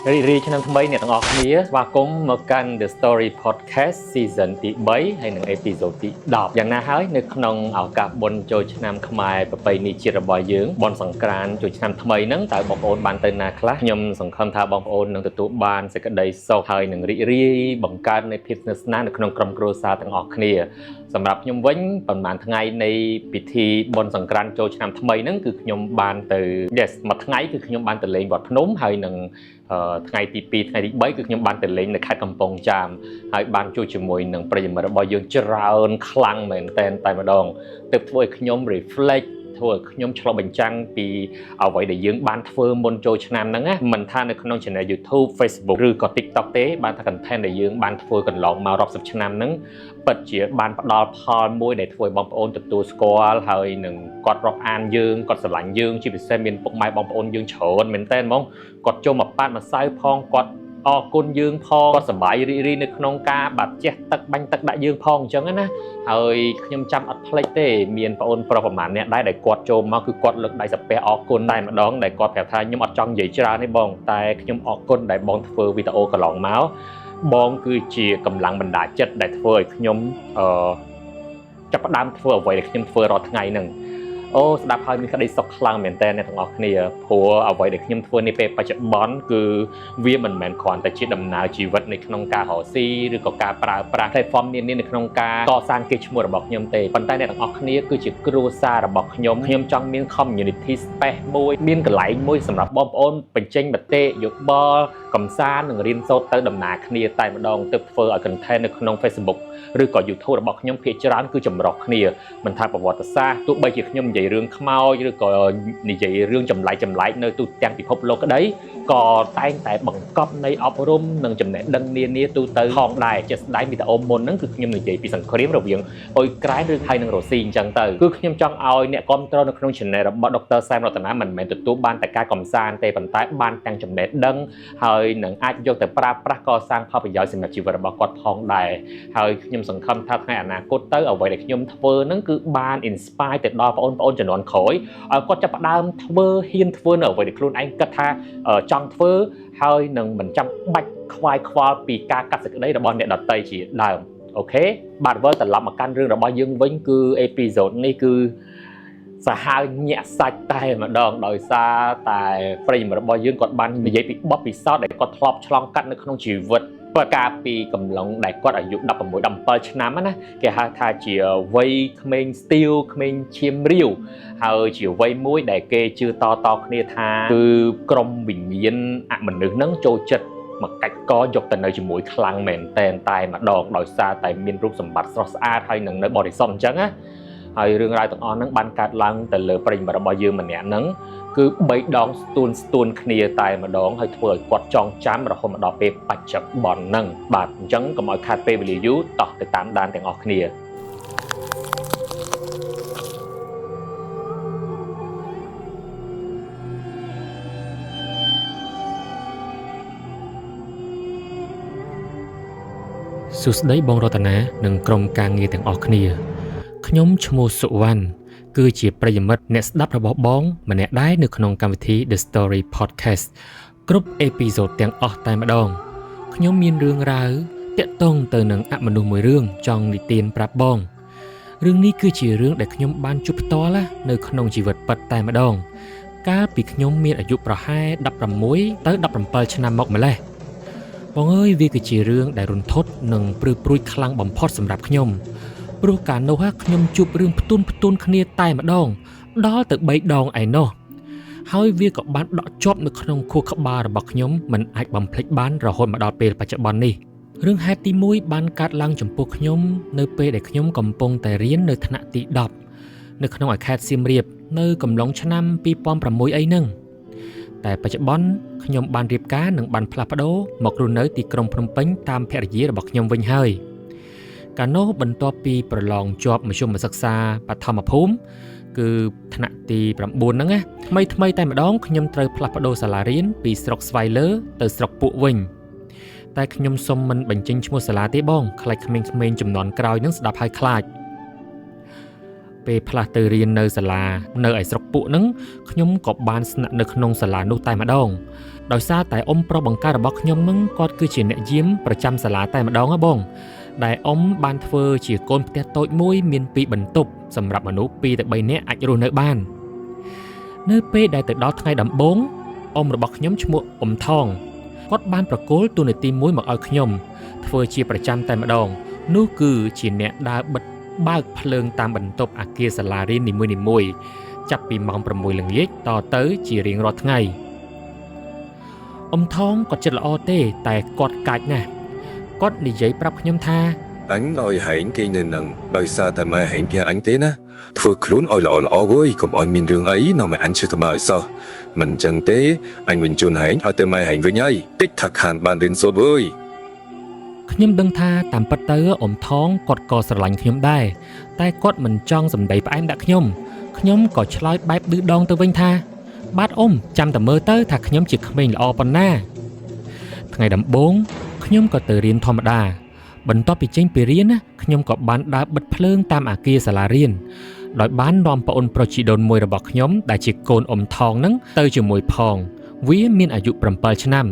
រីឆ្នាំថ្មីអ្នកទាំងអស់គ្នាស្វាគមន៍មកកាន់ The Story Podcast Season ទី3ហើយនិង Episode ទី10យ៉ាងណាហើយនៅក្នុងឱកាសបុណ្យចូលឆ្នាំខ្មែរប្រពៃណីជាតិរបស់យើងបុណ្យសង្ក្រាន្តចូលឆ្នាំថ្មីហ្នឹងតើបងប្អូនបានទៅណាខ្លះខ្ញុំសង្ឃឹមថាបងប្អូននឹងទទួលបានសេចក្តីសុខហើយនឹងរីករាយបង្កើតនូវភាពស្និទ្ធស្នាលនៅក្នុងក្រុមគ្រួសារទាំងអស់គ្នាសម្រាប់ខ្ញុំវិញប្រហែលថ្ងៃនៃពិធីបុណ្យសង្ក្រាន្តចូលឆ្នាំថ្មីហ្នឹងគឺខ្ញុំបានទៅមួយថ្ងៃគឺខ្ញុំបានទៅលេងវត្តភ្នំហើយនឹងថ្ងៃទី2ថ្ងៃទី3គឺខ្ញុំបានទៅលេងនៅខេត្តកំពង់ចាមហើយបានជួបជាមួយនឹងប្រិយមិត្តរបស់យើងច្រើនខ្លាំងមែនតែម្ដងទើបធ្វើឲ្យខ្ញុំ reflect ធ្វើឲ្យខ្ញុំឆ្លុះបញ្ចាំងពីអ្វីដែលយើងបានធ្វើមុនចូលឆ្នាំហ្នឹងណាមិនថានៅក្នុង channel YouTube Facebook ឬក៏ TikTok ទេបានថា content ដែលយើងបានធ្វើកន្លងមករាប់សិបឆ្នាំហ្នឹងពិតជាបានផ្ដល់ផលមួយដែលធ្វើឲ្យបងប្អូនទទួលស្គាល់ហើយនឹងគាត់រាប់អានយើងគាត់ស្រឡាញ់យើងជាពិសេសមានពុកម៉ែបងប្អូនយើងច្រើនមែនតើហ្មងគាត់ចូលមកប៉ាត់មកសៅផងគាត់អរគុណយើងផងគាត់សប្បាយរីករាយនៅក្នុងការបាត់ជះទឹកបាញ់ទឹកដាក់យើងផងអញ្ចឹងណាហើយខ្ញុំចាំអត់ភ្លេចទេមានបងអូនប្រុសប្រហែលអ្នកដែរដែលគាត់ចូលមកគឺគាត់លើកដៃសាពះអរគុណតែម្ដងដែលគាត់ប្រាប់ថាខ្ញុំអត់ចង់និយាយច្រើនទេបងតែខ្ញុំអរគុណដែលបងធ្វើវីដេអូកន្លងមកបងគឺជាកម្លាំងបណ្ដាចិត្តដែលធ្វើឲ្យខ្ញុំចាប់ផ្ដើមធ្វើអ្វីដែលខ្ញុំធ្វើរាល់ថ្ងៃហ្នឹងអូស្ដាប់ហើយមានក្តីសុខខ្លាំងមែនតើអ្នកទាំងអស់គ្នាព្រោះអ្វីដែលខ្ញុំធ្វើនាពេលបច្ចុប្បន្នគឺវាមិនមែនគ្រាន់តែជាដំណើរជីវិតនៅក្នុងការរកស៊ីឬក៏ការប្រើប្រាស់ platform នានានៅក្នុងការកសាងកេរ្តិ៍ឈ្មោះរបស់ខ្ញុំទេប៉ុន្តែអ្នកទាំងអស់គ្នាគឺជាគ្រួសាររបស់ខ្ញុំចង់មាន community space មួយមានកន្លែងមួយសម្រាប់បងប្អូនបញ្ចេញមតិយោបល់កំសាន្តនិងរៀនសូត្រទៅដំណើរគ្នាតែម្ដងទើបធ្វើឲ្យ content នៅក្នុង Facebook ឬក៏ YouTube របស់ខ្ញុំភាគច្រើនគឺចម្រុះគ្នាមិនថាប្រវត្តិសាស្ត្រទោះបីជាខ្ញុំនិយាយរឿងខ្មោចឬក៏និយាយរឿងចម្លែកនៅទូទាំងពិភពលោកក្តីក៏តែងតែបង្កប់នៃអប់រំនិងចំណេះដឹងនានាទូទៅផងដែរជាស្ដែងវីដេអូមុនហ្នឹងគឺខ្ញុំនិយាយពីសង្គ្រាមរវាងអ៊ុយក្រែនឬហើយនឹងរុស្ស៊ីអញ្ចឹងទៅគឺខ្ញុំចង់ឲ្យអ្នកគាំទ្រនៅក្នុង channel របស់ Dr. Sam រតនាមិនមែនទទួលបានតែការកំសាន្តទេប៉ុន្តែបានទាំងចំណេះដឹងហើយនឹងអាចយកទៅប្រើប្រាស់កសាងផលប្រយោជន៍សម្រាប់ជីវិតរបស់គាត់ផងដែរហើយខ្ញុំសង្ឃឹមថាថ្ងៃអនាគតទៅអ្វីដែលខ្ញុំធ្វើហ្នឹងគឺបាន inspire ទៅដល់បងប្អូនជំនាន់ក្រោយឲ្យគាត់ចាប់ផ្ដើមធ្វើហ៊ានធ្វើនៅអ្វីដែលខ្លួនឯងគិតថាចង់ធ្វើហើយនឹងមិនចាំបាច់ខ្វាយខ្វល់ពីការកាត់សេចក្តីរបស់អ្នកដទៃជាដើមអូខេបាទវិលត្រឡប់មកកាន់រឿងរបស់យើងវិញគឺអេពីសូតនេះគឺសាហាវញាក់សាច់តែម្ដងដោយសារតែប្រិយមិត្តរបស់យើងគាត់បាននិយាយពីបទពិសោធន៍ដែលគាត់ធ្លាប់ឆ្លងកាត់នៅក្នុងជីវិតប្រកាសពីកំឡុងដែលគាត់អាយុ16 17ឆ្នាំណាគេហៅថាជាវ័យក្មេងស្ទាវក្មេងឈាមរាវហើយជាវ័យមួយដែលគេជឿតគ្នាថាគឺក្រុមវិញ្ញាណអមនុស្សហ្នឹងចូលចិត្តមកកាច់កយកទៅនៅជាមួយខ្លាំងមែនតែម្ដងដោយសារតែមានរូបសម្បត្តិស្រស់ស្អាតហើយនឹងនៅបរិសុទ្ធអញ្ចឹងណាហើយរឿងរ៉ាវទាំងអស់ហ្នឹងបានកើតឡើងទៅលើប្រិយមិត្តរបស់យើងម្នាក់ហ្នឹងគឺ3ដងស្ទួនគ្នាតែម្ដងហើយធ្វើឲ្យគាត់ចងចាំរហូតមកដល់ពេលបច្ចុប្បន្នហ្នឹងបាទអញ្ចឹងកុំឲ្យខាតពេលវេលាយូរតោះទៅតាមដានទាំងអស់គ្នាសួស្តីបងរតនានិងក្រុមការងារទាំងអស់គ្នាខ្ញុំឈ្មោះសុវណ្ណគឺជាប្រិយមិត្តអ្នកស្ដាប់របស់បងម្នាក់ដែរនៅក្នុងកម្មវិធី The Story Podcast គ្រប់អេពីសូតទាំងអស់តែម្ដងខ្ញុំមានរឿងរ៉ាវតាក់ទងទៅនឹងអមនុស្សមួយរឿងចង់និទានប្រាប់បងរឿងនេះគឺជារឿងដែលខ្ញុំបានជួបផ្ទាល់នៅក្នុងជីវិតពិតតែម្ដងកាលពីខ្ញុំមានអាយុប្រហែល16ទៅ17ឆ្នាំមកម្លេះបងអើយវាគឺជារឿងដែលរន្ធត់និងព្រឺព្រួយខ្លាំងបំផុតសម្រាប់ខ្ញុំព្រោះកាលនោះខ្ញុំជួបរឿងផ្ទុនគ្នាតែម្ដងដល់ទៅ3ដងឯណោះហើយវាក៏បានដក់ជាប់នៅក្នុងខួរក្បាលរបស់ខ្ញុំមិនអាចបំភ្លេចបានរហូតមកដល់ពេលបច្ចុប្បន្ននេះរឿងហេតុទី1បានកើតឡើងចំពោះខ្ញុំនៅពេលដែលខ្ញុំកំពុងតែរៀននៅថ្នាក់ទី10នៅក្នុងខេត្តសៀមរាបនៅកំឡុងឆ្នាំ2006អីហ្នឹងតែបច្ចុប្បន្នខ្ញុំបានរៀបការនិងបានផ្លាស់ប្ដូរមករស់នៅទីក្រុងភ្នំពេញតាមភរិយារបស់ខ្ញុំវិញហើយកាលនោះបន្ទាប់ពីប្រឡងជាប់មធ្យមសិក្សាបឋមភូមិគឺថ្នាក់ទី9ហ្នឹងណាថ្មីតែម្ដងខ្ញុំត្រូវផ្លាស់ប្ដូរសាលារៀនពីស្រុកស្វាយលើទៅស្រុកពួកវិញតែខ្ញុំសុំមិនបញ្ចេញឈ្មោះសាលាទេបងខ្លាចក្មេងៗជំនាន់ក្រោយនឹងស្ដាប់ហើយខ្លាច ពេលផ្លាស់ទៅរៀននៅសាលានៅឯស្រុកពួកហ្នឹងខ្ញុំក៏បានស្នាក់នៅក្នុងសាលានោះតែម្ដងដោយសារតែអ៊ំប្រុសបង្ការរបស់ខ្ញុំហ្នឹងគាត់គឺជាអ្នកយាមប្រចាំសាលាតែម្ដងហ៎បងដែលអ៊ំបានធ្វើជាកូនផ្ទះតូចមួយមាន2បន្ទប់សម្រាប់មនុស្ស2ទៅ3នាក់អាចរស់នៅបាននៅពេលដែលទៅដល់ថ្ងៃដំបូងអ៊ំរបស់ខ្ញុំឈ្មោះអ៊ំថងគាត់បានប្រគល់តួនាទីមួយមកឲ្យខ្ញុំធ្វើជាប្រចាំតែម្ដងនោះគឺជាអ្នកដើរបិទបើកភ្លើងតាមបន្ទប់អគារសាលារៀននីមួយៗចាប់ពីម៉ោង 6 ល្ងាចតទៅជារៀងរាល់ថ្ងៃអ៊ំថងគាត់ចិត្តល្អទេតែគាត់កាចណាស់គាត់និយាយប្រាប់ខ្ញុំថា Anh ơi hãy kỹ nên nâng đời xa tại mà hãy kia anh tế ná Thôi khốn ôi lọ lọ ơi Còn ôi miền rương ấy nào mà anh chưa thầm mời sao Mình chẳng tế Anh mình chôn hãy ở tới mai hãy với nhây Tích thật hàn bàn đến số bơi ខ្ញុំដឹងថាតាមពិតទៅអ៊ំថងគាត់ក៏ស្រឡាញ់ខ្ញុំដែរតែគាត់មិនចង់សម្ដីផ្អែមដាក់ខ្ញុំក៏ឆ្លើយបែបឌឺដងទៅវិញថាបាទអ៊ំចាំតែមើលទៅថាខ្ញុំជាក្មេងល្អប៉ុណ្ណាថ្ងៃដំបូងខ្ញុំក៏ទៅរៀនធម្មតាបន្ទាប់ពីចេញពីរៀនខ្ញុំក៏បានដើរបិទភ្លើងតាមអគារសាលារៀនដោយបាននាំប្អូនប្រុសជីដូនមួយរបស់ខ្ញុំដែលជាកូនអ៊ំថងហ្នឹងទៅជាមួយផងវាមានអាយុ7 ឆ្នាំ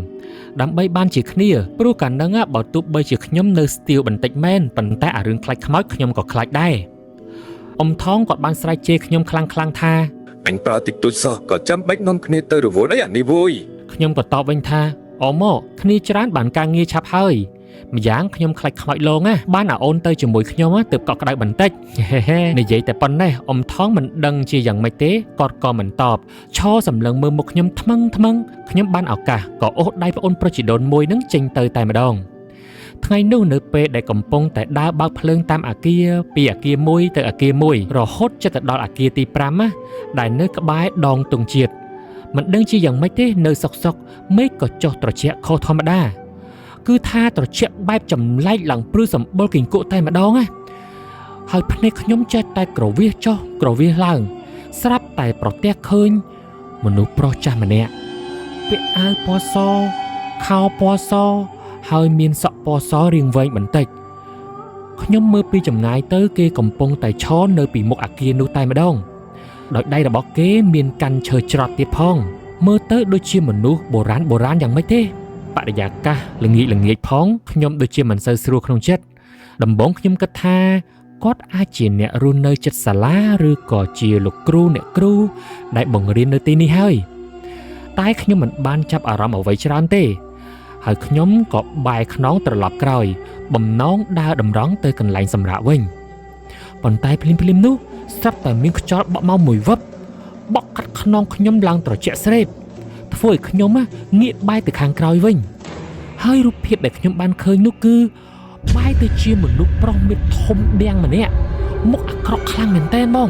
ដើម្បីបានជាគ្នាព្រោះកាលហ្នឹងបើទោះបីជាខ្ញុំនៅស្ទាវបន្តិចមែនប៉ុន្តែអារឿងខ្លាចខ្មោចខ្ញុំក៏ខ្លាចដែរអ៊ំថងគាត់បានស្រែកជេរខ្ញុំខ្លាំងៗថា Anh ba tích tôi sao Có chăm bách non khné tơ rồi vốn ấy ảnh đi vui ខ្ញុំក៏តបវិញថាអ៊ំមកគ្នាច្រើនបានការងារឆាប់ហើយម្យ៉ាងខ្ញុំខ្លាចខ្មោចលងណាបានអាអូនទៅជាមួយខ្ញុំទើបកក់ក្ដៅបន្តិចនិយាយតែប៉ុណ្ណេះអ៊ំថងមិនដឹងជាយ៉ាងម៉េចទេគាត់ក៏មិនតបឈរសម្លឹងមើលមុខខ្ញុំថ្មឹងខ្ញុំបានឱកាសក៏អូសដៃប្អូនប្រុសជីដូនមួយនឹងចេញទៅតែម្ដងថ្ងៃនោះនៅពេលដែលកំពុងតែដើរបើកភ្លើងតាមអគារពីអគារមួយទៅអគារមួយរហូតជិតទៅដល់អគារទី5ដែលនៅក្បែរដងទង់ជាតិមិនដឹងជាយ៉ាងម៉េចទេនៅសុកមេឃក៏ចុះត្រជាក់ខុសធម្មតាគឺថាត្រជាក់បែបចម្លែកឡើងព្រឺសម្បុរគីង្គក់តែម្ដងហើយភ្នែកខ្ញុំចេះតែក្រវាសចុះក្រវាសឡើងស្រាប់តែប្រទះឃើញមនុស្សប្រុសចាស់ម្នាក់ពាក់អាវពណ៌សខោពណ៌សហើយមានសក់ពណ៌សរាងវែងបន្តិចខ្ញុំមើលពីចម្ងាយទៅគេកំពុងតែឈរនៅពីមុខអគារនោះតែម្ដងដោយដៃរបស់គេមានកាន់ឈើច្រត់ទៀតផងមើលទៅដូចជាមនុស្សបុរាណយ៉ាងម៉េចទេបរិយាកាសល្ងាចផងខ្ញុំដូចជាមិនសូវស្រួលក្នុងចិត្តដំបូងខ្ញុំគិតថាគាត់អាចជាអ្នករស់នៅជិតសាលាឬក៏ជាលោកគ្រូអ្នកគ្រូដែលបង្រៀននៅទីនេះហើយតែខ្ញុំមិនបានចាប់អារម្មណ៍អ្វីច្រើនទេហើយខ្ញុំក៏បែរខ្នងត្រឡប់ក្រោយបំណងដើរតម្រង់ទៅកន្លែងសម្រាកវិញប៉ុន្តែភ្លាមនោះស្រាប់តែមានខ្យល់បក់មកមួយវឹបបក់កាត់ខ្នងខ្ញុំឡើងត្រជាក់ស្រេបធ្វើឲ្យខ្ញុំងាកបែរទៅខាងក្រោយវិញហើយរូបភាពដែលខ្ញុំបានឃើញនោះគឺបែរទៅជាមនុស្សប្រុសមានធំដៀងម្នាក់មុខអាក្រក់ខ្លាំងមែនតើបង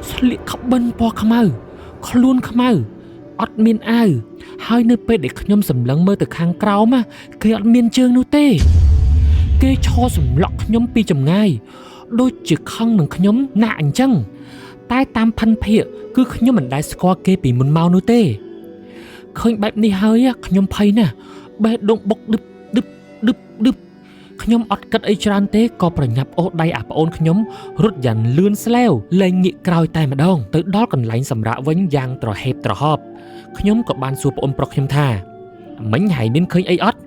ស្លៀកខបិនពណ៌ខ្មៅខ្លួនខ្មៅអត់មានអាវហើយនៅពេលដែលខ្ញុំសម្លឹងមើលទៅខាងក្រោមគេអត់មានជើងនោះទេគេឈរសម្លក់ខ្ញុំពីចម្ងាយដូចជាខឹងនឹងខ្ញុំណាស់អញ្ចឹងតែតាមផិនភាកគឺខ្ញុំមិនដែលស្គាល់គេពីមុនមកនោះទេឃើញបែបនេះហើយខ្ញុំភ័យណាស់បេះដូងបុកឌឹបខ្ញុំអត់គិតអីច្រើនទេក៏ប្រញាប់អូសដៃអាប្អូនខ្ញុំរត់យ៉ាងលឿនស្លែវលែងងាកក្រោយតែម្ដងទៅដល់កន្លែងសម្រាកវិញយ៉ាងត្រហេបត្រហប់ខ្ញុំក៏បានសួរប្អូនប្រុសខ្ញុំថាមិញហើយមានឃើញអីអត់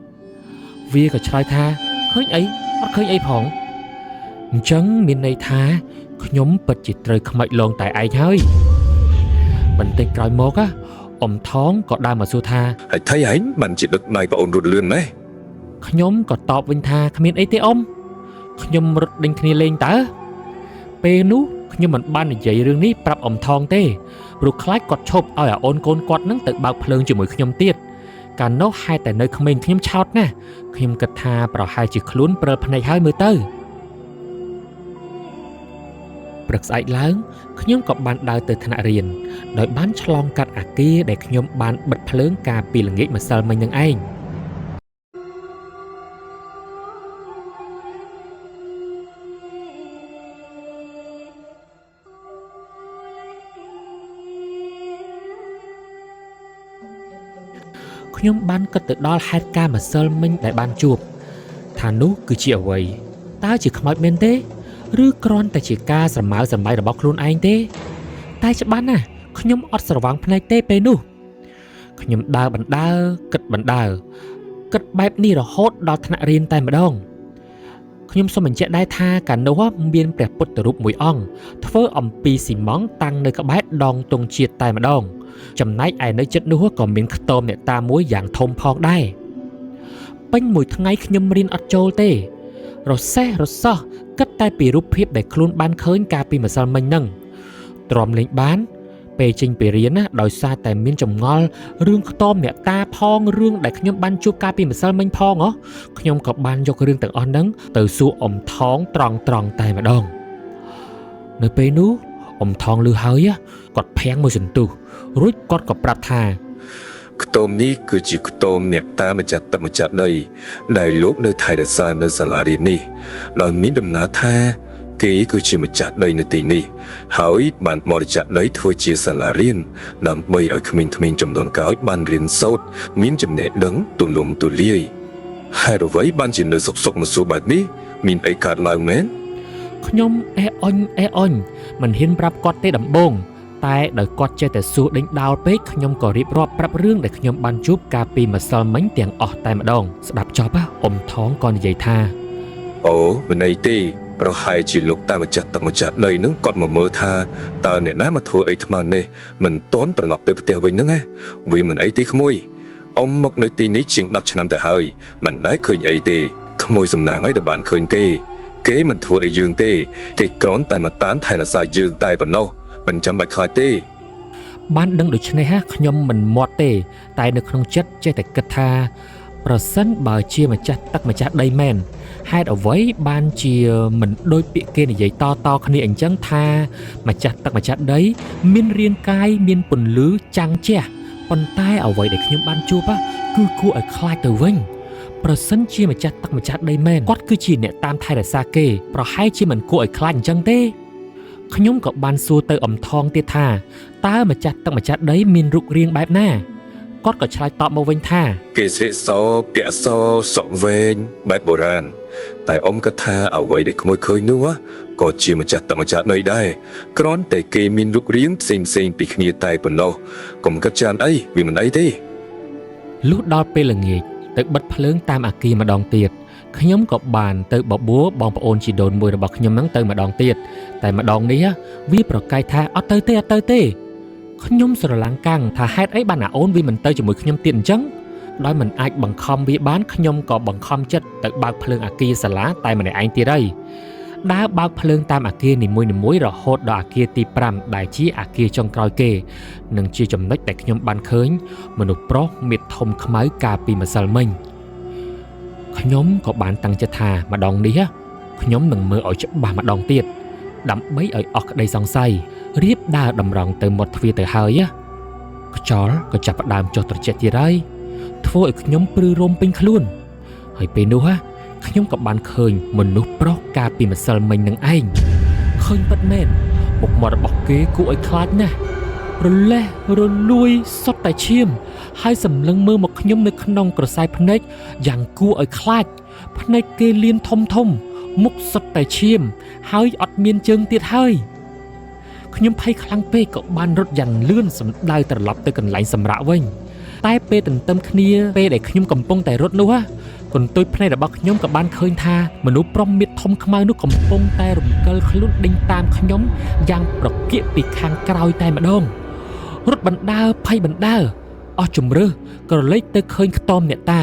វាក៏ឆ្លើយថាឃើញអីអត់ឃើញអីផងអញ្ចឹងមានន័យថាខ្ញុំពិតជាត្រូវខ្មោចលងតែឯងហើយបន្តិចក្រោយមកអ៊ំថងក៏ដើរមកសួរថា Hãy thấy ảnh bạn chỉ được này và ổn rụt lươn mấy ខ្ញុំក៏តបវិញថាគ្មានអីទេអ៊ំខ្ញុំរត់ដេញគ្នាលេងតើពេលនោះខ្ញុំមិនបាននិយាយរឿងនេះប្រាប់អ៊ំថងទេព្រោះខ្លាចគាត់ឈប់ឲ្យអាអូនកូនគាត់នឹងទៅបើកភ្លើងជាមួយខ្ញុំទៀតកាលនោះហេតុតែនៅក្មេងខ្ញុំឆោតណាស់ខ្ញុំគិតថាប្រហែលជាខ្លួនព្រិលភ្នែកហើយមើលទៅព្រឹកស្អែកឡើងខ្ញុំក៏បានដើរទៅថ្នាក់រៀនដោយបានឆ្លងកាត់អគារដែលខ្ញុំបានបិទភ្លើងកាលពីល្ងាចម្សិលមិញនឹងឯងខ្ញុំបានគិតទៅដល់ហេតុការណ៍ម្សិលមិញដែលបានជួបថានោះគឺជាអ្វីតើជាខ្មោចមែនទេ ឬគ្រាន់តែជាការស្រមើស្រមៃរបស់ខ្លួនឯងទេតែច្បាស់ណាស់ខ្ញុំអត់ស្រវាងភ្នែកទេពេលនោះខ្ញុំដើរបណ្ដើរគិតបែបនេះរហូតដល់ថ្នាក់រៀនតែម្ដងខ្ញុំសូមបញ្ជាក់ដែរថាកាលនោះមានព្រះពុទ្ធរូបមួយអង្គធ្វើអំពីស៊ីម៉ង់តាំងនៅក្បែរដងទង់ជាតិតែម្ដងចំណែកឯនៅជិតនោះក៏មានខ្ទមអ្នកតាមួយយ៉ាងធំផងដែរពេញមួយថ្ងៃខ្ញុំរៀនអត់ចូលទេរសេះរសោះគិតតែពីរូបភាពដែលខ្លួនបានឃើញកាលពីម្សិលមិញហ្នឹងទ្រាំលេងបានពេលចេញពីរៀនណាដោយសារតែមានចម្ងល់រឿងខ្ទមអ្នកតាផងរឿងដែលខ្ញុំបានជួបកាលពីម្សិលមិញផងខ្ញុំក៏បានយករឿងទាំងអស់ហ្នឹងទៅសួរអ៊ំថងត្រង់តែម្ដងនៅពេលនោះអ៊ំថងលឺហើយគាត់ភាំងមួយសន្ទុះរួចគាត់ក៏ប្រាប់ថា ខ្ទមនេះគឺជាខ្ទមអ្នកតាម្ចាស់ទឹកម្ចាស់ដីដែលលោកនៅថៃរក្សានៅសាលារៀននេះដោយមានដំណើរថាគេគឺជាម្ចាស់ដីនៅទីនេះហើយបានបរិច្ចាគដីធ្វើជាសាលារៀនដើម្បីឲ្យក្មេងៗចំនួនក្រោយបានរៀនសូត្រមានចំណេះដឹងទូលំទូលាយហើយអ្វីបានជានៅសុកមកសួរបែបនេះមានអីកើតឡើងមែន ខ្ញុំអេអុញមិនហ៊ានប្រាប់គាត់ទេដំបូងតែដោយគាត់ចេះតែសួរដេញដោលពេកខ្ញុំក៏រៀបរាប់ប្រាប់រឿងដែលខ្ញុំបានជួបកាលពីម្សិលមិញទាំងអស់តែម្ដងស្ដាប់ចប់អ៊ំថងក៏និយាយថាអូមិនអីទេប្រហែលជាលោកតាម្ចាស់ទឹកម្ចាស់ដីនឹងគាត់មកមើលថាតើអ្នកណាមកធ្វើអីថ្មនេះមិនទាន់ត្រឡប់ទៅផ្ទះវិញហ្នឹងហ៎វាមិនអីទេក្មួយអ៊ំមកនៅទីនេះជាង10ឆ្នាំទៅហើយមិនដែលឃើញអីទេក្មួយសំណាងឲ្យតែបានឃើញគេមិនធ្វើអីយើងទេគេគ្រាន់តែមកតាមថែរក្សាយើងតែប៉ុណ្ណោះមិនចាំបាច់ខ្លាចទេបានដឹងដូច្នេះខ្ញុំមិនមាត់ទេតែនៅក្នុងចិត្តចេះតែគិតថាប្រសិនបើជាម្ចាស់ទឹកម្ចាស់ដីមែនហេតុអ្វីបានជាមិនដូចពាក្យគេនិយាយតគ្នាអញ្ចឹងថាម្ចាស់ទឹកម្ចាស់ដីមានរាងកាយមានពន្លឺចាំងជះប៉ុន្តែអ្វីដែលខ្ញុំបានជួបគឺគួរឲ្យខ្លាចទៅវិញប្រសិនជាម្ចាស់ទឹកម្ចាស់ដីមែនគាត់គឺជាអ្នកតាមថែរក្សាគេប្រហែលជាមិនគួរឲ្យខ្លាចអញ្ចឹងទេខ្ញុំក៏បានសួរទៅអ៊ំថងទៀតថាតើម្ចាស់ទឹកម្ចាស់ដីមានរូបរាងបែបណាគាត់ក៏ឆ្លើយតបមកវិញថាគេសេសពាក់សសក់វែងបែបបុរាណតែអ៊ំគិតថាអ្វីដែលក្មួយឃើញនោះក៏ជាម្ចាស់ទឹកម្ចាស់ដីដែរគ្រាន់តែគេមានរូបរាងផ្សេងពីគ្នាតែប៉ុណ្ណោះកុំគិតច្រើនអីវាមិនអីទេលុះដល់ពេលល្ងាចទៅបិទភ្លើងតាមអាគារម្ដងទៀតខ្ញុំក៏បានទៅបបួរបងប្អូនជីដូនមួយរបស់ខ្ញុំហ្នឹងទៅម្ដងទៀតតែម្ដងនេះវាប្រកែកថាអត់ទៅទេខ្ញុំស្រឡាំងកាំងថាហេតុអីបានអាអូនវាមិនទៅជាមួយខ្ញុំទៀតអញ្ចឹងដោយមិនអាចបង្ខំវាបានខ្ញុំក៏បង្ខំចិត្តទៅបើកភ្លើងអាគារសាលាតែម្នាក់ឯងទៀតហើយដើរបើកភ្លើងតាមអាគារនីមួយៗរហូតដល់អាគារទី5ដែលជាអាគារចុងក្រោយគេនិងជាចំណុចដែលខ្ញុំបានឃើញមនុស្សប្រុសមាឌធំខ្មៅកាលពីម្សិលមិញខ្ញុំក៏បានតាំងចិត្តថាម្ដងនេះខ្ញុំនឹងមើលឲ្យច្បាស់ម្ដងទៀតដើម្បីឲ្យអស់ក្តីសង្ស័យរៀបដើរតម្រង់ទៅមាត់ទ្វារទៅហើយខ្យល់ក៏ចាប់ផ្ដើមចុះត្រជាក់ទៀតហើយធ្វើឲ្យខ្ញុំព្រឺរំពេញខ្លួនហើយពេលនោះខ្ញុំក៏បានឃើញមនុស្សប្រុសកាលពីម្សិលមិញនឹងឯងឃើញពិតមែនមុខមាត់របស់គេគួរឲ្យខ្លាចណាស់រលេះរលួយសុទ្ធតែឈាមហើយសម្លឹងមើលមកខ្ញុំនៅក្នុងក្រសែភ្នែកយ៉ាងគួរឲ្យខ្លាចភ្នែកគេលៀនធំមុខសុទ្ធតែឈាមហើយអត់មានជើងទៀតហើយខ្ញុំភ័យខ្លាំងពេកក៏បានរត់យ៉ាងលឿនសម្ដៅត្រឡប់ទៅកន្លែងសម្រាកវិញតែពេលទន្ទឹមគ្នាពេលដែលខ្ញុំកំពុងតែរត់នោះកន្ទុយភ្នែករបស់ខ្ញុំក៏បានឃើញថាមនុស្សប្រុសមាឌធំខ្មៅនោះកំពុងតែរំកិលខ្លួនដេញតាមខ្ញុំយ៉ាងប្រកៀកពីខាងក្រោយតែម្ដងរត់បណ្ដើរភ័យបណ្ដើរអស់ជំរឿសក៏រលេចទៅឃើញខ្ទមអ្នកតា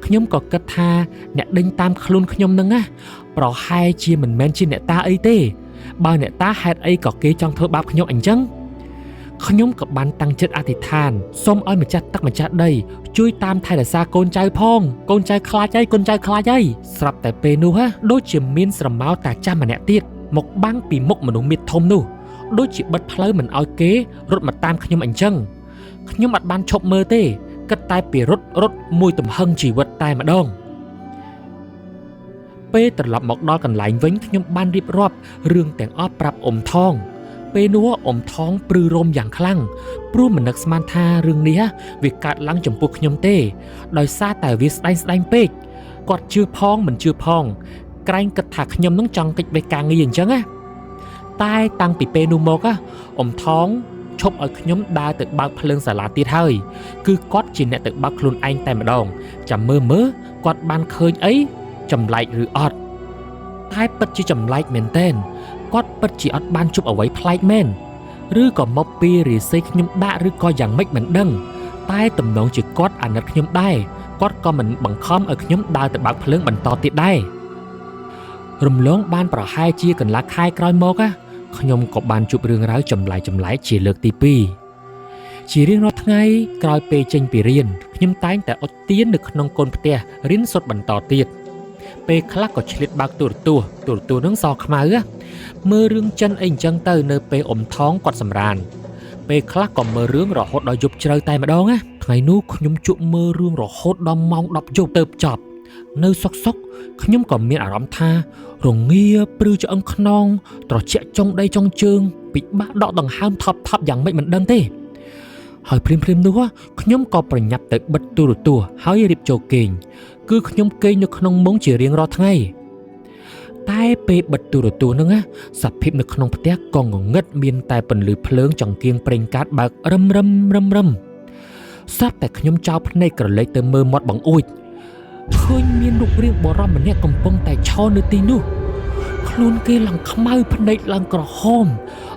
ខ្ញុំក៏គិតថាអ្នកដេញតាមខ្លួនខ្ញុំនឹងប្រហែលជាមិនមែនជាអ្នកតាអីទេបើអ្នកតាហេតុអីក៏គេចង់ធ្វើបាបខ្ញុំអញ្ចឹងខ្ញុំក៏បានតាំងចិត្តអធិដ្ឋានសូមឲ្យម្ចាស់ទឹកម្ចាស់ដីជួយតាមថែរក្សាកូនចៅផងកូនចៅខ្លាចហើយស្រាប់តែពេលនោះដូចជាមានស្រមោលតាចាស់ម្នាក់ទៀតមកបាំងពីមុខមនុស្សមាឌធំនោះដូចជាបិទផ្លូវមិនឲ្យគេរត់មកតាមខ្ញុំអញ្ចឹងខ្ញុំអត់បានឈប់មើលទេគិតតែពីរត់មួយទំហឹងជីវិតតែម្ដងពេលត្រឡប់មកដល់កន្លែងវិញខ្ញុំបានរៀបរាប់រឿងទាំងអស់ប្រាប់អ៊ំថងពេលនោះអ៊ំថងព្រឺរំយ៉ាងខ្លាំងព្រោះមិននឹកស្មានថារឿងនេះវាកើតឡើងចំពោះខ្ញុំទេដោយសារតែវាស្ដែងពេកគាត់ជឿផងមិនជឿផង ក្រែងគិតថាខ្ញុំនឹងចង់កិច្ចវេការងារអញ្ចឹងណាតែតាំងពីពេលនោះមកអ៊ំថងឈប់ឲ្យខ្ញុំដើរទៅបើកភ្លើងសាលាទៀតហើយគឺគាត់ជាអ្នកទៅបើកខ្លួនឯងតែម្ដងចាំមើលគាត់បានឃើញអីចម្លែកឬអត់តែពិតជាចម្លែកមែនទែនគាត់ពិតជាអត់បានជប់អ្វីប្លែកមែនឬក៏មកពីរាសីខ្ញុំដាក់ឬក៏យ៉ាងម៉េចមិនដឹងតែទំនងជាគាត់អាណិតខ្ញុំដែរគាត់ក៏មិនបង្ខំឲ្យខ្ញុំដើរទៅបើកភ្លើងបន្តទៀតដែររំលងបានប្រហែលជាកន្លះខែក្រោយមកខ្ញុំក៏បានជួបរឿងរ៉ាវចម្លែកជាលើកទី2ជារៀងរាល់ថ្ងៃក្រោយពេលចេញពីរៀនខ្ញុំតែងតែអុជទៀននៅក្នុងកូនផ្ទះរៀនសូត្របន្តទៀតពេលខ្លះក៏ឆ្លៀតបើកទូរទស្សន៍នឹងសខ្មៅមើលរឿងចិនអីអញ្ចឹងទៅនៅពេលអ៊ំថងគាត់សម្រានពេលខ្លះក៏មើលរឿងរហូតដល់យប់ជ្រៅតែម្ដងថ្ងៃនោះខ្ញុំជក់មើលរឿងរហូតដល់ម៉ោង10យប់ទៅចប់នៅសុកខ្ញុំក៏មានអារម្មណ៍ថារងាព្រឺឆ្អឹងខ្នងត្រជាក់ចុងដៃចុងជើងពិបាកដកដង្ហើមថប់យ៉ាងម៉េចមិនដឹងទេហើយព្រាមនោះខ្ញុំក៏ប្រញាប់ទៅបិទទូរទស្សន៍ហើយរៀបចូលគេងគឺខ្ញុំគេងនៅក្នុងមុងជារៀងរាល់ថ្ងៃតែពេលបិទទូរទស្សន៍ហ្នឹងសភាពនៅក្នុងផ្ទះក៏ងងឹតមានតែពន្លឺភ្លើងចង្កៀងប្រេងកាតបើករឹមស្រាប់តែខ្ញុំចោលភ្នែកក្រឡេកទៅមើលមាត់បង្អួចឃើញមានរូបរាងបុរសម្នាក់កំពុងតែឈរនៅទីនោះខ្លួនគេឡើងខ្មៅភ្នែកឡើងក្រហម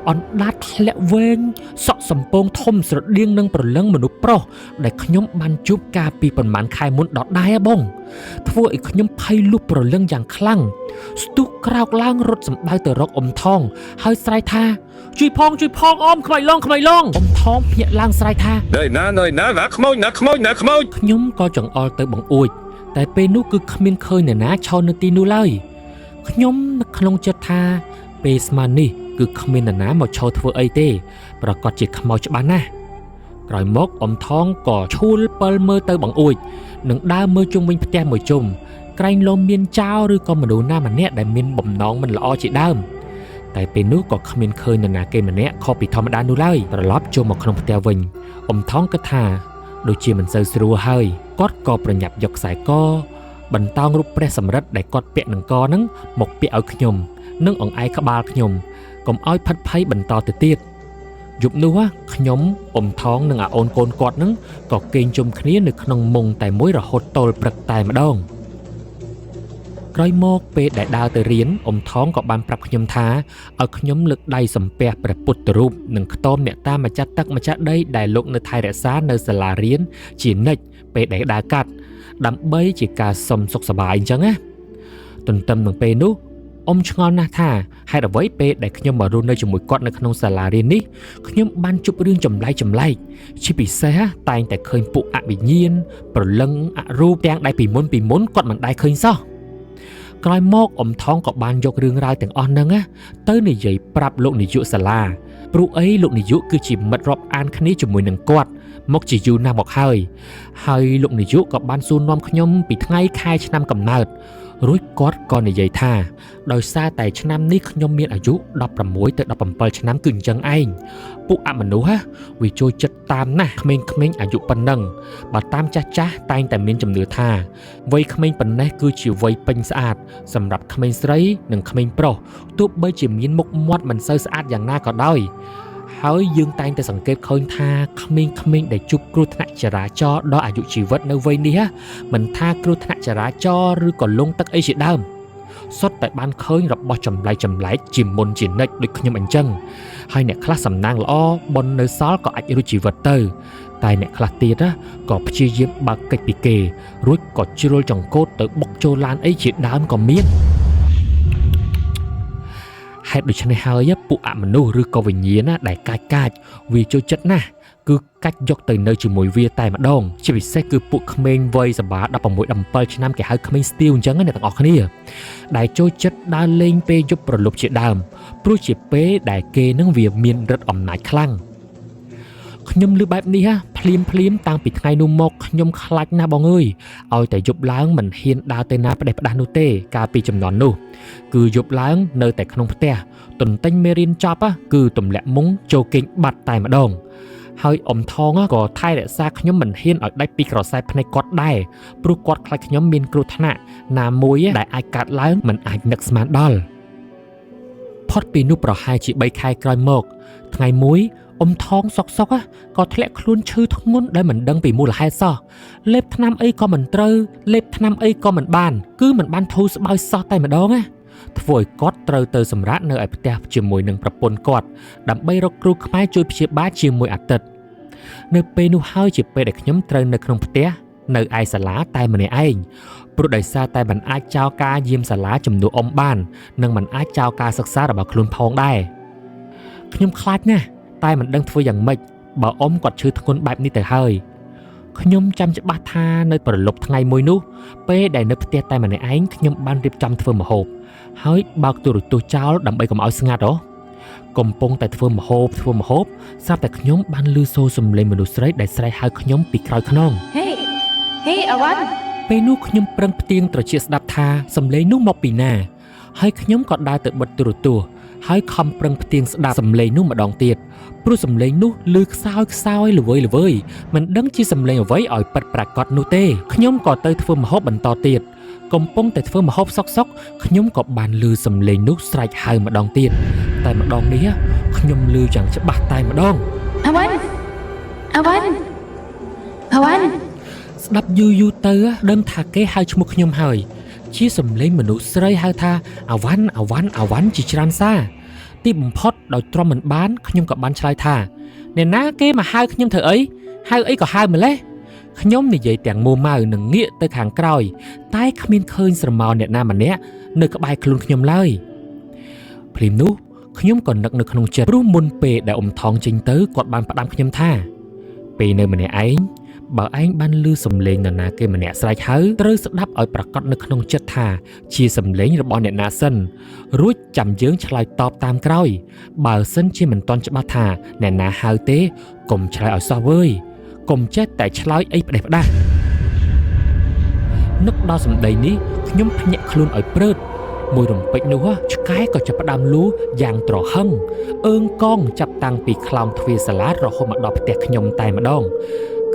អណ្ដាតធ្លាក់វែងសក់សំពងធំស្រដៀងនឹងព្រលឹងមនុស្សប្រុសដែលខ្ញុំបានជួបកាលពីប្រហែលខែមុនដដែលបងធ្វើឲ្យខ្ញុំភ័យលុះព្រលឹងយ៉ាងខ្លាំងស្ទុះក្រោកឡើងរត់សម្ដៅទៅរកអ៊ំថងហើយស្រែកថាជួយផងអមខ្មៃឡងអ៊ំថងភ្ញាក់ឡើងស្រែកថាណាខ្មោចខ្ញុំក៏ចង្អុលទៅបង្អួចតែពេលនោះគឺគ្មានឃើញនរណាឈរនៅទីនោះឡើយខ្ញុំនៅក្នុងចិត្តថាពេលស្មាននេះគឺគ្មាននរណាមកឈរធ្វើអីទេប្រកាសជាខ្មោចច្បាស់ណាស់ក្រោយមកអ៊ំថងក៏ឈូលពិលមើលទៅបង្អួចនិងដើរមើលជុំវិញផ្ទះមួយជុំក្រែងលោមមានចោលឬក៏មនុស្សណាម្នាក់ដែលមានបំណងមិនល្អជាដើមតែពេលនោះក៏គ្មានឃើញនរណាគេម្នាក់ខុសពីធម្មតានោះឡើយត្រឡប់ចូលមកក្នុងផ្ទះវិញអ៊ំថងគិតថាដូចជាមិនសូវស្រួលហើយគាត់ក៏ប្រញាប់យកខ្សែកបន្តោងរូបព្រះសម្រិទ្ធដែលគាត់ពាក់នឹងកហ្នឹងមកពាក់ឲ្យខ្ញុំនិងអង្អែក្បាលខ្ញុំកុំឲ្យផិតភ័យបន្តទៅទៀតយប់នោះខ្ញុំអ៊ំថងនិងអាអូនកូនគាត់ហ្នឹងក៏គេងជុំគ្នានៅក្នុងមុងតែមួយរហូតទល់ព្រឹកតែម្ដងក្រោយមកពេលដែលដើរទៅរៀនអ៊ំថងក៏បានប្រាប់ខ្ញុំថាឲ្យខ្ញុំលើកដៃសំពះព្រះពុទ្ធរូបនិងខ្ទមអ្នកតាម្ចាស់ទឹកម្ចាស់ដីដែលលោកនៅថែរក្សានៅសាលារៀនជានិច្ចពេលដែលដើរកាត់ដើម្បីជាការសុំសុខសប្បាយអញ្ចឹងណាទន្ទឹមនឹងពេលនោះអ៊ំឆ្ងល់ណាស់ថាហេតុអ្វីពេលដែលខ្ញុំមករស់នៅជាមួយគាត់នៅក្នុងសាលារៀននេះខ្ញុំបានជួបរឿងចម្លែកជាពិសេសតែងតែឃើញពួកអវិញ្ញាណប្រលឹងអរូបទាំងដែលពីមុនគាត់មិនដែលឃើញសោះក្រោយមកអ៊ំថងក៏បានយករឿងរ៉ាវទាំងអស់ហ្នឹងទៅនិយាយប្រាប់លោកនាយកសាលាព្រោះអីលោកនាយកគឺជាមិត្តរាប់អានគ្នាជាមួយនឹងគាត់មកជាយូរណាស់មកហើយលោកនាយកក៏បានសួរនាំខ្ញុំពីថ្ងៃខែឆ្នាំកំណើតរួចគាត់ក៏និយាយថាដោយសារតែឆ្នាំនេះខ្ញុំមានអាយុ16ទៅ17ឆ្នាំគឺអញ្ចឹងឯងពួកអមនុស្សវាចូលចិត្តតាមណាស់ក្មេងៗអាយុប៉ុណ្ណឹងបើតាមចាស់តែងតែមានជំនឿថាវ័យក្មេងប៉ុណ្ណេះគឺជាវ័យពេញស្អាតសម្រាប់ក្មេងស្រីនិងក្មេងប្រុសទោះបីជាមានមុខមាត់មិនសូវស្អាតយ៉ាងណាក៏ដោយហើយយើងតែងតែសង្កេតឃើញថាក្មេងៗដែលជួបគ្រោះថ្នាក់ចរាចរណ៍ដល់អាយុជីវិតនៅវ័យនេះមិនថាគ្រោះថ្នាក់ចរាចរណ៍ឬក៏លង់ទឹកអីជាដើមសុទ្ធតែបានឃើញរបស់ចម្លែកជាមុនជានិច្ចដូចខ្ញុំអញ្ចឹងហើយអ្នកខ្លះសំណាងល្អបុណ្យនៅសល់ក៏អាចរួចជីវិតទៅតែអ្នកខ្លះទៀតក៏ព្យាយាមបើកកិច្ចពីគេរួចក៏ជ្រុលចង្កូតទៅបុកចូលឡានអីជាដើមក៏មានហេតុដូច្នេះហើយពួកអមនុស្សឬក៏វិញ្ញាណដែលកាចវាចូលចិត្តណាស់គឺកាច់យកទៅនៅជាមួយវាតែម្ដងជាពិសេសគឺពួកក្មេងវ័យសបា16 17ឆ្នាំគេហៅក្មេងស្ទាវអញ្ចឹងអ្នកទាំងអស់គ្នាដែលចូលចិត្តដើរលេងពេលយប់ប្រលប់ជាដើមព្រោះជាពេលដែលគេនឹងវាមានឫទ្ធិអំណាចខ្លាំងខ្ញុំឮបែបនេះភ្លាមតាំងពីថ្ងៃនោះមកខ្ញុំខ្លាចណាស់បងអើយឲ្យតែយប់ឡើងមិនហ៊ានដើរទៅណាផ្ដេសផ្ដាសនោះទេកាលពីចំនួននោះគឺយប់ឡើងនៅតែក្នុងផ្ទះទន្ទិញមេរៀនចប់គឺទម្លាក់មុងចូលគេងបាត់តែម្ដង ហើយអ៊ំថងក៏ថែរក្សាខ្ញុំមិនហ៊ានឲ្យដាច់ពីក្រសែភ្នែកគាត់ដែរព្រោះគាត់ខ្លាចខ្ញុំមានគ្រោះថ្នាក់ណាមួយដែលអាចកើតឡើងមិនអាចនឹកស្មានដល់ផុតពីនោះប្រហែលជា3ខែក្រោយមកថ្ងៃមួយអ៊ំថងសុកក៏ធ្លាក់ខ្លួនឈឺធ្ងន់ដោយមិនដឹងពីមូលហេតុសោះលេបថ្នាំអីក៏មិនត្រូវលេបថ្នាំអីក៏មិនបានគឺមិនបានធូរស្បើយសោះតែម្ដងណាធ្វើឲ្យគាត់ត្រូវទៅសម្រាកនៅឯផ្ទះជាមួយនឹងប្រពន្ធគាត់ដើម្បីរកគ្រូខ្មែរជួយព្យាបាលជាមួយអាទិត្យនៅពេលនោះហើយជាពេលដែលខ្ញុំត្រូវនៅក្នុងផ្ទះនៅឯសាលាតែម្នាក់ឯងព្រោះដោយសារតែមិនអាចចោលការយាមសាលាជំនួសអ៊ំបាននិងមិនអាចចោលការសិក្សារបស់ខ្លួនផងដែរខ្ញុំខ្លាចណាស់តែមិនដឹងធ្វើយ៉ាងម៉េចបើអ៊ំគាត់ឈឺធ្ងន់បែបនេះទៅហើយខ្ញុំចាំច្បាស់ថានៅប្រលប់ថ្ងៃមួយនោះពេលដែលនៅផ្ទះតែម្នាក់ឯងខ្ញុំបានរៀបចំធ្វើម្ហូបហើយបើកទូរទស្សន៍ចោលដើម្បីកុំឲ្យស្ងាត់កំពុងតែធ្វើម្ហូបស្រាប់តែខ្ញុំបានឮសូរសំឡេងមនុស្សស្រីដែលស្រែកហៅខ្ញុំពីក្រោយខ្នង Hey Awan ពេលនោះខ្ញុំប្រឹងផ្ទៀងត្រចៀកស្ដាប់ថាសំឡេងនោះមកពីណាហើយខ្ញុំក៏ដើរទៅបិទទូរទស្សន៍ហើយខំប្រឹងផ្ទៀងស្ដាប់សំឡេងនោះម្ដងទៀតព្រោះសំឡេងនោះឮខ្សោយល្វើយមិនដឹងជាសំឡេងអ្វីឲ្យប៉ិតប្រាកដនោះទេខ្ញុំក៏ទៅធ្វើម្ហូបបន្តទៀតកំពុងតែធ្វើម្ហូបសុកខ្ញុំក៏បានឮសំឡេងនោះស្រែកហៅម្ដងទៀតតែម្ដងនេះខ្ញុំឮយ៉ាងច្បាស់តែម្ដង Awan ស្ដាប់យូរទៅដឹងថាគេហៅឈ្មោះខ្ញុំហើយជាសំឡេងមនុស្សស្រីហៅថាអាវ៉ាន់ជាច្រើនសារទីបំផុតដោយទ្រាំមិនបានខ្ញុំក៏បានឆ្លើយថាអ្នកណាគេមកហៅខ្ញុំធ្វើអីហៅអីក៏ហៅម្លេះខ្ញុំនិយាយទាំងមួម៉ៅនិងងាកទៅខាងក្រោយតែគ្មានឃើញស្រមោលអ្នកណាម្នាក់នៅក្បែរខ្លួនខ្ញុំឡើយភ្លាមនោះខ្ញុំក៏នឹកនៅក្នុងចិត្តព្រោះមុនពេលដែលអ៊ំថងចេញទៅគាត់បានផ្ដាំខ្ញុំថាពេលនៅម្នាក់ឯងបើឯងបានឮសំឡេងនរណាគេម្នាក់ស្រែកហៅត្រូវស្ដាប់ឲ្យប្រកាសនៅក្នុងចិត្តថាជាសំឡេងរបស់អ្នកណាសិនរួចចាំយើងឆ្លើយតបតាមក្រោយបើសិនជាមិនទាន់ច្បាស់ថាអ្នកណាហៅទេកុំឆ្លើយឲ្យសោះវើយកុំចេះតែឆ្លើយអីផ្ដេសផ្ដាសនឹកដល់សម្ដីនេះខ្ញុំភ្ញាក់ខ្លួនឲ្យព្រឺតមួយរំពេចនោះឆ្កែក៏ចាប់ផ្ដើមលូយ៉ាងត្រហឹងអើងកងចាប់តាំងពីខ្លោងទ្វារសាលារហូតមកដល់ផ្ទះខ្ញុំតែម្ដង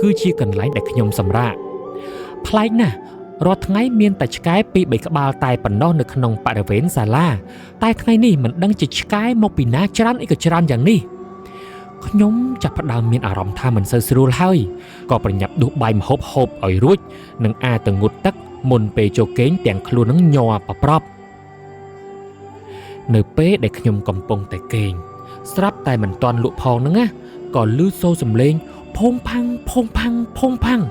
គឺជាកន្លែងដែលខ្ញុំសម្រាកប្លែកណាស់រាល់ថ្ងៃមានតែឆ្កែពីរបីក្បាលតែប៉ុណ្ណោះនៅក្នុងបរិវេណសាលាតែថ្ងៃនេះមិនដឹងជាឆ្កែមកពីណាច្រើនអីក៏ច្រើនយ៉ាងនេះខ្ញុំចាប់ផ្ដើមមានអារម្មណ៍ថាមិនសូវស្រួលហើយក៏ប្រញាប់ដួសបាយម្ហូបហូបឲ្យរួចនិងទៅងូតទឹកមុនពេលចូលគេងទាំងខ្លួននឹងញ័រប្រប្រាប់នៅពេលដែលខ្ញុំកំពុងតែគេងស្រាប់តែមិនទាន់លក់ផងហ្នឹងណាក៏ឮសូរសំឡេងភងផាំង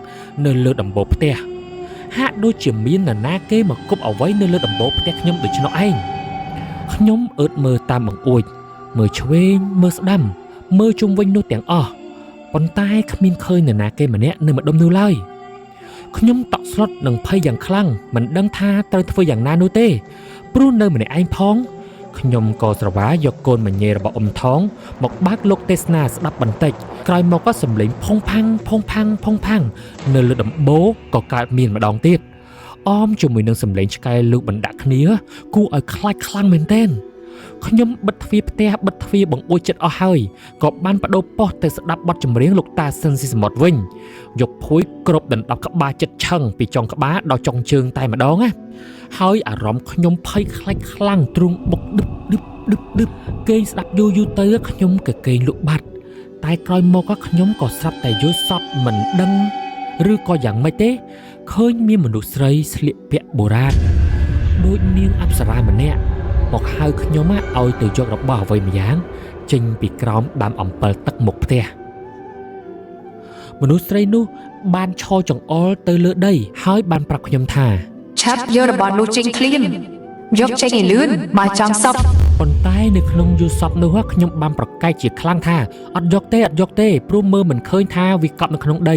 នៅលើដំបូលផ្ទះហាក់ដូចជាមាននរណាគេមកគប់អ្វីនៅលើដំបូលផ្ទះខ្ញុំដូច្នោះឯងខ្ញុំអើតមើលតាមបង្អួចមើលឆ្វេងមើលស្ដាំមើលជុំវិញនោះទាំងអស់ប៉ុន្តែគ្មានឃើញនរណាគេម្នាក់នៅម្ដុំនោះឡើយខ្ញុំតក់ស្លុតនិងភ័យយ៉ាងខ្លាំងមិនដឹងថាត្រូវធ្វើយ៉ាងណានោះទេព្រោះនៅម្នាក់ឯងផងខ្ញុំក៏ស្រវាយកកូនមញ៉េរបស់អ៊ំថងមកបើកលោកទេសនាស្ដាប់បន្តិចក្រោយមកក៏សំឡេងផុងផាំងនៅលើដំបូលក៏កើតមានម្ដងទៀតអមជាមួយនឹងសំឡេងឆ្កែលូកបណ្ដាក់គ្នាគួរឲ្យខ្លាចខ្លាំងមែនទែនខ្ញុំបិទទ្វារផ្ទះបិទទ្វារបង្អួចចិត្តអស់ហើយក៏បានបដូរប៉ុស្តិ៍ទៅស្ដាប់បទចម្រៀងលោកតាសិនស៊ីសមុទ្រវិញយកភួយគ្របដណ្ដប់ក្បាលចិត្តឆឹងពីចុងក្បាលដល់ចុងជើងតែម្ដងណាហើយអារម្មណ៍ខ្ញុំភ័យខ្លាចខ្លាំងទ្រូងបុកឌឹបគេងស្ដាប់យូរទៅខ្ញុំក៏គេងលក់បាត់តែក្រោយមកខ្ញុំក៏ស្រាប់តែយល់សពមិនដឹងឬក៏យ៉ាងម៉េចទេឃើញមានមនុស្សស្រីស្លៀកពាក់បុរាណដូចនាងអប្សរាម្នាក់មកហៅខ្ញុំឲ្យទៅយករបស់អ្វីម្យ៉ាងចេញពីក្រោមដើមអំពិលទឹកមុខផ្ទះមនុស្សស្រីនោះបានឈរចង្អុលទៅលើដីហើយបានប្រាប់ខ្ញុំថាឆាប់យករបស់នោះចេញឃ្លានយកចេញឲ្យលឿនបើចង់សពប៉ុន្តែនៅក្នុងយល់សពនោះខ្ញុំបានប្រកែកជាខ្លាំងថាអត់យកទេព្រោះមើលមិនឃើញថាវាកប់នៅក្នុងដី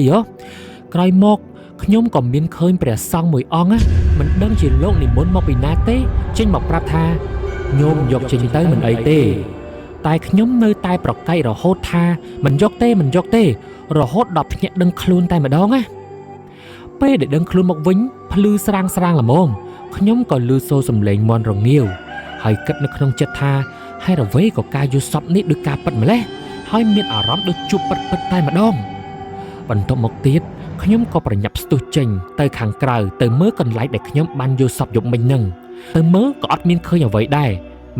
ក្រោយមកខ្ញុំក៏មានឃើញព្រះសង្ឃមួយអង្គមិនដឹងជាលោកនិមន្តមកពីណាទេចេញមកប្រាប់ថាញោមយកចេញទៅមិនអីទេតែខ្ញុំនៅតែប្រកែករហូតថាមិនយកទេរហូតដល់ភ្ញាក់ដឹងខ្លួនតែម្ដងពេលដែលដឹងខ្លួនមកវិញភ្លឺស្រាងល្មមខ្ញុំក៏ឮសូរសំឡេងមន់រងាវហើយគិតនៅក្នុងចិត្តថាហេតុអ្វីក៏ការយល់សពនេះដូចការពិតម្លេះ ហើយមានអារម្មណ៍ដូចជួបពិតៗតែម្ដងបន្ទាប់មកទៀតខ្ញុំក៏ប្រញាប់ស្ទុះចេញទៅខាងក្រៅទៅមើលកន្លែងដែលខ្ញុំបានយល់សពយប់មិញហ្នឹងទៅមើលក៏អត់មានឃើញអ្វីដែរ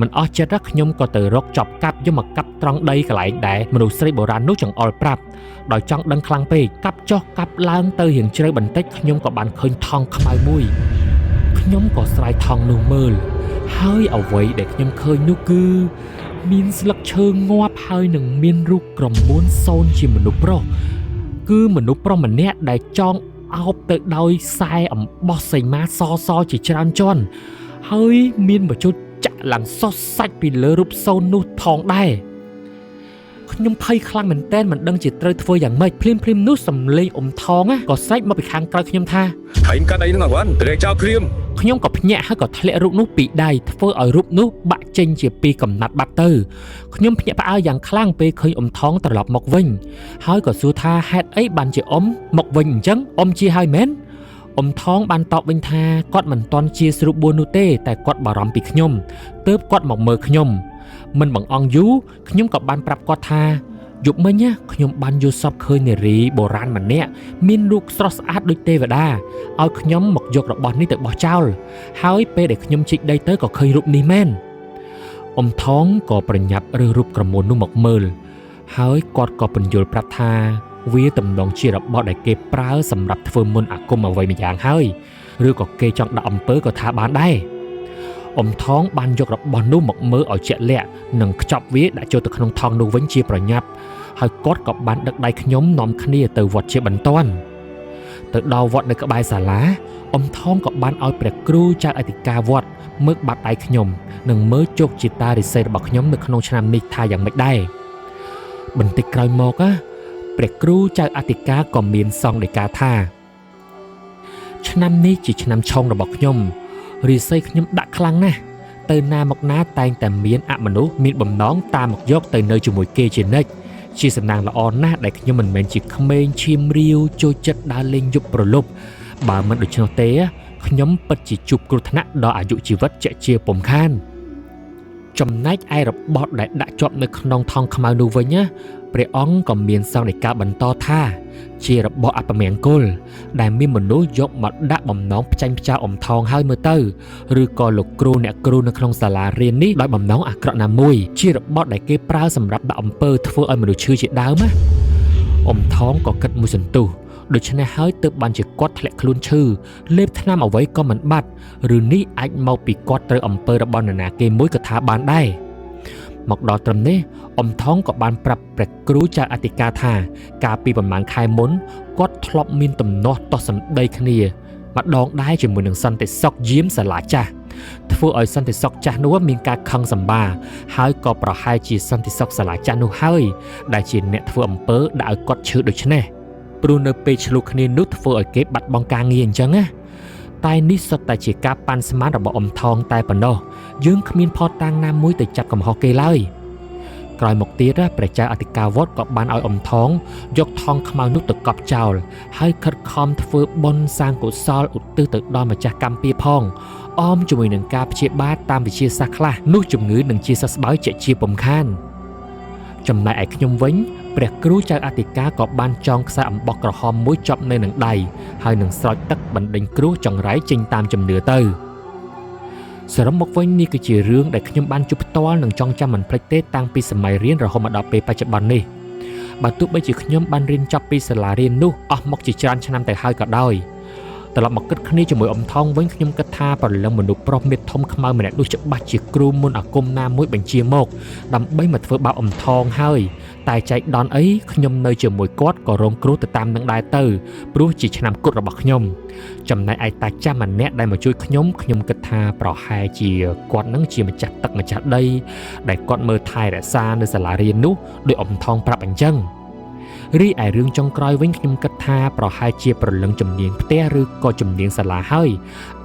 មិនអស់ចិត្តខ្ញុំក៏ទៅរកចប់កាប់យកមកកាប់ត្រង់ដីកន្លែងដែលមនុស្សស្រីបុរាណនោះចង្អុលប្រាប់ដោយចង់ដឹងខ្លាំងពេកកាប់ចុះកាប់ឡើងទៅរៀងជ្រៅបន្តិចខ្ញុំក៏បានឃើញថង់ខ្មៅមួយខ្ញុំក៏ស្រ័យថង់នោះមើលហើយអ្វីដែលខ្ញុំឃើញនោះគឺមានស្លឹកឈើងាប់ហើយនឹងមានរូបក្រមួនសូនជាមនុស្សប្រុសគឺមនុស្សប្រុសម្នាក់ដែលចងអោបទៅដោយខ្សែអំបោះសីមាសជាច្រើនជាន់ហើយមានបញ្ជុតចាក់ឡើងសុសសាច់ពីលើរូបសូននោះផងដែរខ្ញុំភ័យខ្លាំងមែនទែនមិនដឹងជាត្រូវធ្វើយ៉ាងម៉េចភ្លាមនោះសំឡេងថងក៏ស្រែកមកពីខាងក្រៅខ្ញុំថា ហែងកាត់អីនឹងអាវ៉ាន់ត្រេកចោលព្រាម ខ្ញុំក៏ភ្ញាក់ហើយក៏ធ្លាក់រូបនោះពីដៃធ្វើឲ្យរូបនោះបាក់ចេញជាពីកំណាត់បាត់ទៅខ្ញុំភ្ញាក់ផ្អើលយ៉ាងខ្លាំងពេលឃើញថងត្រឡប់មកវិញហើយក៏សួរថាហេតុអីបានជាមកវិញអញ្ចឹងជាហើយមែនថងបានតបវិញថាគាត់មិនទាន់ជាស្រួលបួននោះទេតែគាត់បារម្ភពីខ្ញុំទើបគាត់មកមើលខ្ញុំមិនបង្អង់យូរខ្ញុំក៏បានប្រាប់គាត់ថាយប់មិញខ្ញុំបានយល់សពឃើញនារីបុរាណម្នាក់មានរូបស្រស់ស្អាតដូចទេវតាឲ្យខ្ញុំមកយករបស់នេះទៅបោះចោលហើយពេលដែលខ្ញុំជីកដីទៅក៏ឃើញរូបនេះមែនថងក៏ប្រញាប់រើសរូបក្រមួននោះមកមើលហើយគាត់ក៏ពន្យល់ប្រាប់ថាវាទំនងជារបស់ដែលគេប្រើសម្រាប់ធ្វើមន្តអាគមអ្វីម្យ៉ាងហើយឬក៏គេចង់ដាក់អំពើក៏ថាបានដែរថងបានយករបស់នោះមកមើលឲ្យជាក់លាក់និងខ្ចប់វាដាក់ចូលទៅក្នុងថង់នោះវិញជាប្រញាប់ហើយគាត់ក៏បានដឹកដៃខ្ញុំនាំគ្នាទៅវត្តជាបន្ទាន់ទៅដល់វត្តនៅក្បែរសាលាថងក៏បានឲ្យព្រះគ្រូចៅអធិការវត្តមើលបាត់ដៃខ្ញុំនិងមើលជោគជតារិស័យរបស់ខ្ញុំនៅក្នុងឆ្នាំនេះថាយ៉ាងម៉េចដែរបន្តិចក្រោយមកព្រះគ្រូចៅអធិការក៏មានសង្ឃដីកាថាឆ្នាំនេះជាឆ្នាំឆុងរបស់ខ្ញុំរិស័យខ្ញុំដាក់ខ្លាំងណាស់ទៅណាមកណាតែងតែមានអមនុស្សមានបំណងតាមមកយកទៅនៅជាមួយគេជានិច្ចជាសំណាងល្អណាស់ដែលខ្ញុំមិនមែនជាក្មេងឈាមរាវចូលចិត្តដើរលេងយប់ប្រលប់បើមិនដូច្នោះទេខ្ញុំពិតជាជួបគ្រោះថ្នាក់ដល់អាយុជីវិតជាជាពុំខានចំណែកឯរបស់ដែលដាក់ជាប់នៅក្នុងថង់ខ្មៅនោះវិញព្រះអង្គក៏មានសង្ឃដីកាបន្តថាជារបស់អពមង្គលដែលមានមនុស្សយកមកដាក់បំណងផ្ចាញ់ផ្ចាថងហើយមើលទៅឬក៏លោកគ្រូអ្នកគ្រូនៅក្នុងសាលារៀននេះដោយបំណងអាក្រក់ណាមួយជារបស់ដែលគេប្រើសម្រាប់ដាក់អំពើធ្វើឲ្យមនុស្សឈឺជាដើមថងក៏គិតមួយសន្ទុះដូច្នេះហើយទើបបានជាគាត់ធ្លាក់ខ្លួនឈឺលេបថ្នាំអ្វីក៏មិនបាត់ឬនេះអាចមកពីគាត់ត្រូវអំពើរបស់នរណាគេមួយក៏ថាបានដែរមកដល់ត្រឹមនេះថងក៏បានប្រាប់ព្រះគ្រូចៅអធិការថាកាលពីប្រហែលខែមុនគាត់ធ្លាប់មានទំនាស់ទាស់សម្ដីគ្នាម្ដងដែរជាមួយនឹងសន្តិសុខយាមសាលាចាស់ធ្វើឲ្យសន្តិសុខចាស់នោះមានការខឹងសម្បាហើយក៏ប្រហែលជាសន្តិសុខសាលាចាស់នោះហើយដែលជាអ្នកធ្វើអំពើដាក់ឲ្យគាត់ឈឺដូចនេះព្រោះនៅពេលឆ្លោះគ្នានោះធ្វើឲ្យគេបាត់បង់ការងារអញ្ចឹងតែនេះសុទ្ធតែជាការប៉ាន់ស្មានរបស់ថងតែប៉ុណ្ណោះយើងគ្មានផតតាំងណាមួយទៅចាប់កំហុសគេឡើយក្រោយមកទៀតព្រះចៅអធិការវត្តក៏បានឲ្យថងយកថង់ខ្មៅនោះទៅកប់ចោលហើយខិតខំធ្វើបុណ្យសាងកុសលឧទ្ទិសទៅដល់ម្ចាស់កម្មពៀផងជាមួយនឹងការព្យាបាលតាមវិទ្យាសាស្ត្រខ្លះនោះជំងឺនឹងជាសះស្បើយជាពុំខានចំណែកឯខ្ញុំវិញព្រះគ្រូចៅអធិការក៏បានចងខ្សែអំបោះក្រហមមួយជាប់នៅនឹងដៃហើយនឹងស្រោចទឹកបណ្ដេញគ្រោះចង្រៃចេញតាមជំនឿទៅសរុបមកវិញនេះគឺជារឿងដែលខ្ញុំបានជួបផ្ទាល់និងចងចាំមិនភ្លេចទេតាំងពីសម័យរៀនរហូតមកដល់ពេលបច្ចុប្បន្ននេះបើទោះបីជាខ្ញុំបានរៀនចប់ពីសាលារៀននោះអស់មកជាច្រើនឆ្នាំទៅហើយក៏ដោយត្រឡប់មកគិតគ្នាជាមួយថងវិញខ្ញុំគិតថាព្រលឹងមនុស្សប្រុសមេធំខ្មៅម្នាក់នោះច្បាស់ជាគ្រូមន្តអាគមណាមួយបញ្ជាមកដើម្បីមកធ្វើបាបថងហើយតែចែកដនអីខ្ញុំនៅជាមួយគាត់ក៏រងគ្រោះទៅតាមនឹងដែរទៅព្រោះជាឆ្នាំគត់របស់ខ្ញុំចំណែកឯតាចាស់ម្នាក់ដែលមកជួយខ្ញុំគិតថាប្រហែលជាគាត់នឹងជាម្ចាស់ទឹកម្ចាស់ដីដែលគាត់មើលថែរក្សានៅសាលារៀននោះដោយថងប្រាប់អញ្ចឹងរីឯរឿងចុងក្រោយវិញខ្ញុំគិតថាប្រហែលជាប្រលឹងជំនាញផ្ទះឬក៏ជំនាញសាលាហើយ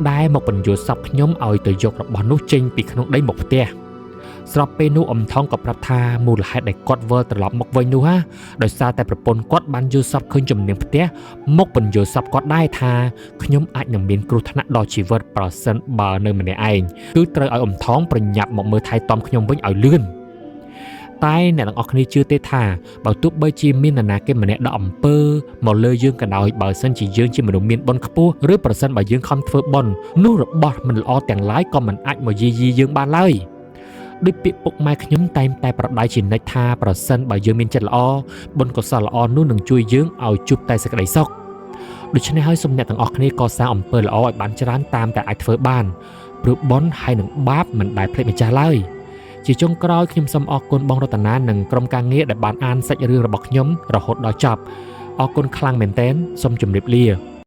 ដែលមកបញ្យល់សពខ្ញុំឲ្យទៅយករបស់នោះចេញពីក្នុងដីមកផ្ទះស្របពេលនោះថងក៏ប្រាប់ថាមូលហេតុដែលគាត់វិលត្រឡប់មកវិញនោះដោយសារតែប្រពន្ធគាត់បានយល់សពឃើញជំនាញផ្ទះមកបញ្យល់សពគាត់ដែរថាខ្ញុំអាចនឹងមានគ្រោះថ្នាក់ដល់ជីវិតប្រសិនបើនៅម្នាក់ឯងគឺត្រូវឲ្យថងប្រញាប់មកមើលថែទាំខ្ញុំវិញឲ្យលឿន តែអ្នកទាំងអស់គ្នាជឿទេថាបើទោះបីជាមាននរណាគេម្នាក់ដាក់អំពើមកលើយើងក៏ដោយបើសិនជាយើងជាមនុស្សមានបុណ្យខ្ពស់ឬប្រសិនបើយើងខំធ្វើបុណ្យនោះរបស់មិនល្អទាំងឡាយក៏មិនអាចមកយាយីយើងបានឡើយដោយពាក្យពុកម៉ែខ្ញុំតែងតែប្រដៅជានិច្ចថាប្រសិនបើយើងមានចិត្តល្អបុណ្យកុសលល្អនោះនឹងជួយយើងឲ្យជួបតែសេចក្តីសុខដូច្នេះហើយសូមអ្នកទាំងអស់គ្នាកសាងអំពើល្អឲ្យបានច្រើនតាមតែអាចធ្វើបានព្រោះបុណ្យហើយនឹងបាបមិនដែលភ្លេចម្ចាស់ឡើយជាចុងក្រោយខ្ញុំសូមអរគុណបងរតនានិងក្រុមការងារដែលបានអានសាច់រឿងរបស់ខ្ញុំរហូតដល់ចប់អរគុណខ្លាំងមែនទែនសូមជម្រាបលា